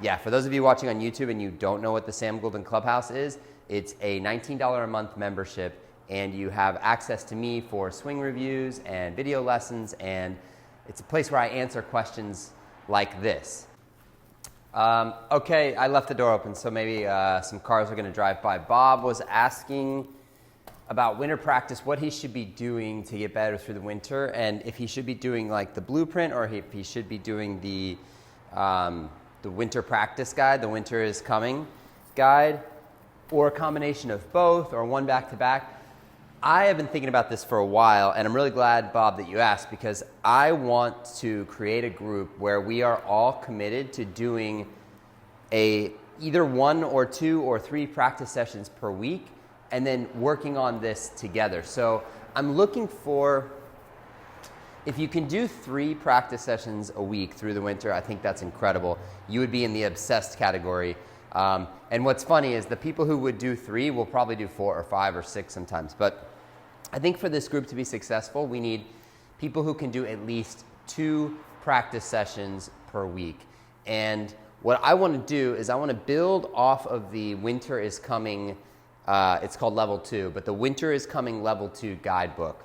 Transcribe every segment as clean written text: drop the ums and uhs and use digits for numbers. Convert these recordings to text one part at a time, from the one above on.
Yeah, for those of you watching on YouTube and you don't know what the Sam Goulden Clubhouse is, it's a $19 a month membership, and you have access to me for swing reviews and video lessons, and it's a place where I answer questions like this. Okay, I left the door open, so maybe some cars are going to drive by. Bob was asking about winter practice, what he should be doing to get better through the winter, and if he should be doing like the blueprint, or if he should be doing the winter practice guide, the winter is coming guide, or a combination of both, or one back to back. I have been thinking about this for a while, and I'm really glad, Bob, that you asked, because I want to create a group where we are all committed to doing either 1 or 2 or 3 practice sessions per week, and then working on this together. So I'm looking for, if you can do 3 practice sessions a week through the winter, I think that's incredible. You would be in the obsessed category. And what's funny is the people who would do 3 will probably do 4 or 5 or 6 sometimes. But I think for this group to be successful, we need people who can do at least 2 practice sessions per week. And what I want to do is I want to build off of the Winter is Coming, it's called Level 2, but the Winter is Coming Level 2 guidebook,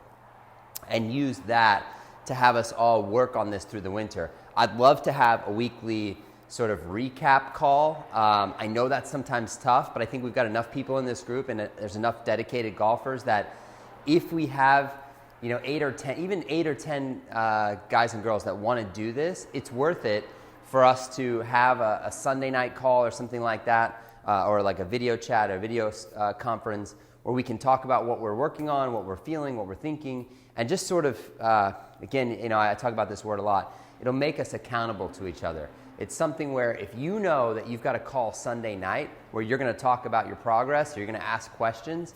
and use that to have us all work on this through the winter. I'd love to have a weekly sort of recap call. I know that's sometimes tough, but I think we've got enough people in this group, and there's enough dedicated golfers that if we have 8 or 10, even 8 or 10 guys and girls that want to do this, it's worth it for us to have a Sunday night call or something like that, or like a video chat or video conference where we can talk about what we're working on, what we're feeling, what we're thinking, and just sort of, again, I talk about this word a lot, it'll make us accountable to each other. It's something where if you know that you've got a call Sunday night where you're going to talk about your progress, you're going to ask questions,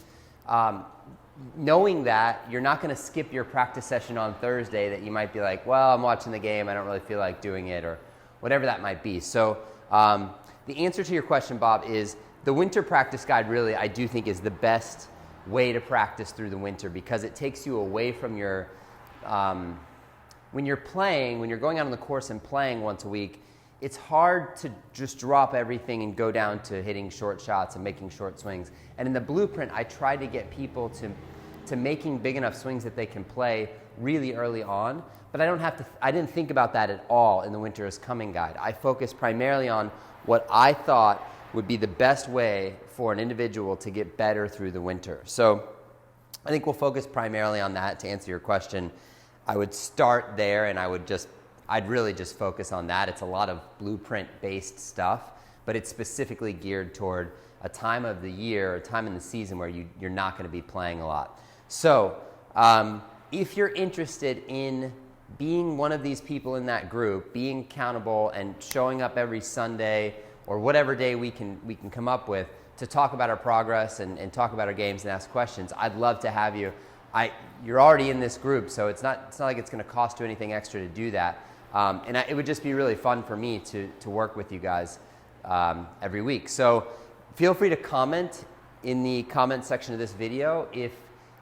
knowing that you're not going to skip your practice session on Thursday that you might be like, well, I'm watching the game, I don't really feel like doing it, or whatever that might be. So the answer to your question, Bob, is the winter practice guide really, I do think, is the best way to practice through the winter, because it takes you away from your, when you're playing, when you're going out on the course and playing once a week, it's hard to just drop everything and go down to hitting short shots and making short swings. And in the blueprint, I try to get people to making big enough swings that they can play really early on. But I didn't think about that at all in the Winter is Coming guide. I focused primarily on what I thought would be the best way for an individual to get better through the winter. So I think we'll focus primarily on that to answer your question. I would start there, and I'd really just focus on that. It's a lot of blueprint-based stuff, but it's specifically geared toward a time of the year, a time in the season where you're not going to be playing a lot. So if you're interested in being one of these people in that group, being accountable and showing up every Sunday or whatever day we can come up with to talk about our progress and talk about our games and ask questions, I'd love to have you. You're already in this group, so it's not like it's going to cost you anything extra to do that. It would just be really fun for me to work with you guys every week. So feel free to comment in the comment section of this video if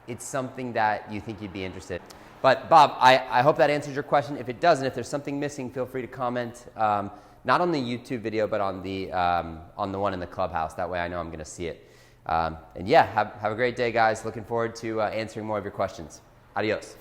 it's something that you think you'd be interested in. But Bob, I hope that answers your question. If it doesn't, if there's something missing, feel free to comment, not on the YouTube video, but on the one in the Clubhouse. That way I know I'm going to see it. And yeah, have a great day, guys. Looking forward to answering more of your questions. Adios.